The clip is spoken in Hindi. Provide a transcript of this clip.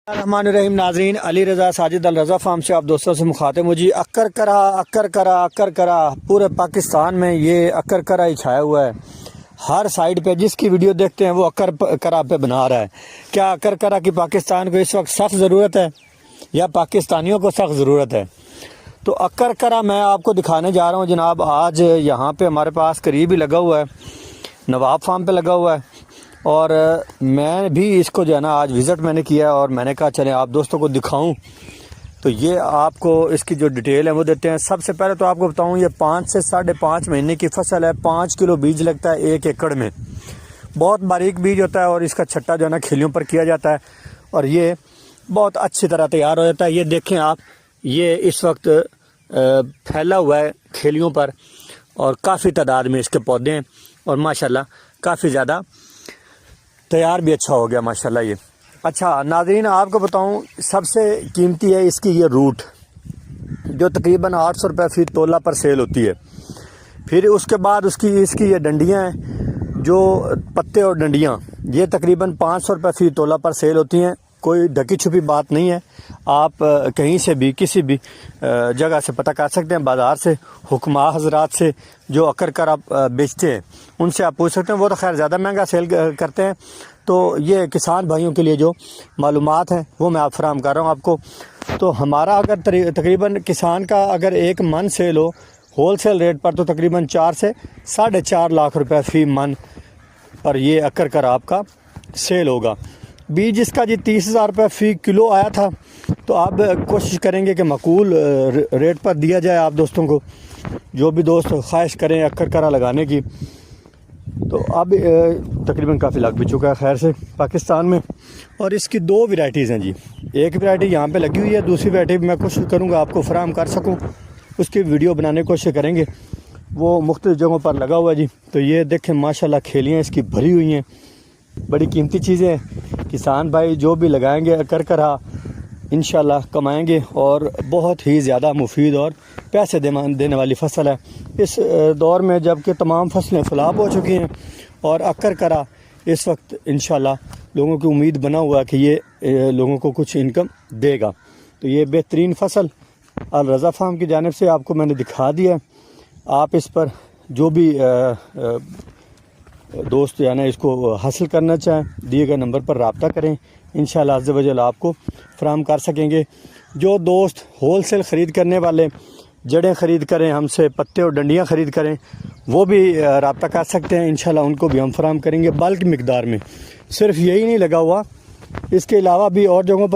रहमानुर्रहीम नाजरीन, अली रज़ा साजिद अल रज़ा फार्म से आप दोस्तों से मुखातिब हूँ जी। अक्कर करा पूरे पाकिस्तान में ये अक्कर करा ही छाया हुआ है। हर साइड पे जिसकी वीडियो देखते हैं वो अक्कर करा पे बना रहा है। क्या अक्कर करा की पाकिस्तान को इस वक्त सख्त ज़रूरत है या पाकिस्तानियों को सख्त ज़रूरत है? तो अक्कर करा मैं आपको दिखाने जा रहा हूँ जनाब। आज यहाँ पे हमारे पास करीब ही लगा हुआ है, नवाब फार्म पे लगा हुआ है। और मैं भी इसको जो है ना आज विज़िट मैंने किया और मैंने कहा चलें आप दोस्तों को दिखाऊं। तो ये आपको इसकी जो डिटेल है वो देते हैं। सबसे पहले तो आपको बताऊं, ये 5 से 5.5 महीने की फसल है। 5 किलो बीज लगता है 1 एकड़ में। बहुत बारीक बीज होता है और इसका छट्टा जो है ना खिलियों पर किया जाता है और ये बहुत अच्छी तरह तैयार हो जाता है। ये देखें आप, ये इस वक्त फैला हुआ है खिलियों पर और काफ़ी तादाद में इसके पौधे हैं और माशाल्लाह काफ़ी ज़्यादा तैयार भी अच्छा हो गया माशाल्लाह ये। अच्छा नाज़रीन, आपको बताऊं सबसे कीमती है इसकी ये रूट, जो तकरीबन 800 रुपये फी तोला पर सेल होती है। फिर उसके बाद इसकी ये डंडियां हैं, जो पत्ते और डंडियां, ये तकरीबन 500 रुपये फी तोला पर सेल होती हैं। कोई ढकी छुपी बात नहीं है। आप कहीं से भी किसी भी जगह से पता कर सकते हैं, बाज़ार से, हुक्मा हजरात से जो अक्कर करा बेचते हैं उनसे आप पूछ सकते हैं। वो तो खैर ज़्यादा महंगा सेल करते हैं। तो ये किसान भाइयों के लिए जो मालूमात हैं वो मैं आप फराहम कर रहा हूँ आपको। तो हमारा अगर तकरीबन किसान का अगर 1 मन सेल हो होल सेल रेट पर, तो तकरीबन 4 से 4.5 लाख रुपये फ़ी मन पर ये अक्कर करा आपका सेल होगा। बीज इसका जी 30,000 रुपये फ़ी किलो आया था। तो आप कोशिश करेंगे कि माकूल रेट पर दिया जाए आप दोस्तों को, जो भी दोस्त ख्वाहिश करें अक्कर करा लगाने की। तो अब तकरीबन काफ़ी लग भी चुका है खैर से पाकिस्तान में। और इसकी 2 वैरायटीज़ हैं जी। एक वैरायटी यहाँ पे लगी हुई है, दूसरी वैरायटी मैं कोशिश करूँगा आपको फराहम कर सकूँ, उसकी वीडियो बनाने की कोशिश करेंगे। वो मुख्तलिफ जगहों पर लगा हुआ है जी। तो ये देखें माशाल्लाह खेलियाँ इसकी भरी हुई हैं। बड़ी कीमती चीज़ें हैं। किसान भाई जो भी लगाएंगे अक्कर करा इंशाल्लाह कमाएंगे और बहुत ही ज़्यादा मुफीद और पैसे देने वाली फसल है इस दौर में, जबकि तमाम फसलें फलाब हो चुकी हैं और अक्कर करा इस वक्त इंशाल्लाह लोगों की उम्मीद बना हुआ है कि ये लोगों को कुछ इनकम देगा। तो ये बेहतरीन फसल अल रज़ा फार्म की जानिब से आपको मैंने दिखा दिया। आप इस पर जो भी दोस्त या ना इसको हासिल करना चाहें दिए गए नंबर पर रब्ता करें, इंशाल्लाह अज़्ज़ व जल आपको फराहम कर सकेंगे। जो दोस्त होल सेल ख़रीद करने वाले जड़ें ख़रीद करें हमसे, पत्ते और डंडियाँ ख़रीद करें, वो भी रब्ता कर सकते हैं। इंशाल्लाह उनको भी हम फराहम करेंगे बल्क मिकदार में। सिर्फ यही नहीं लगा हुआ, इसके अलावा भी और जगहों पर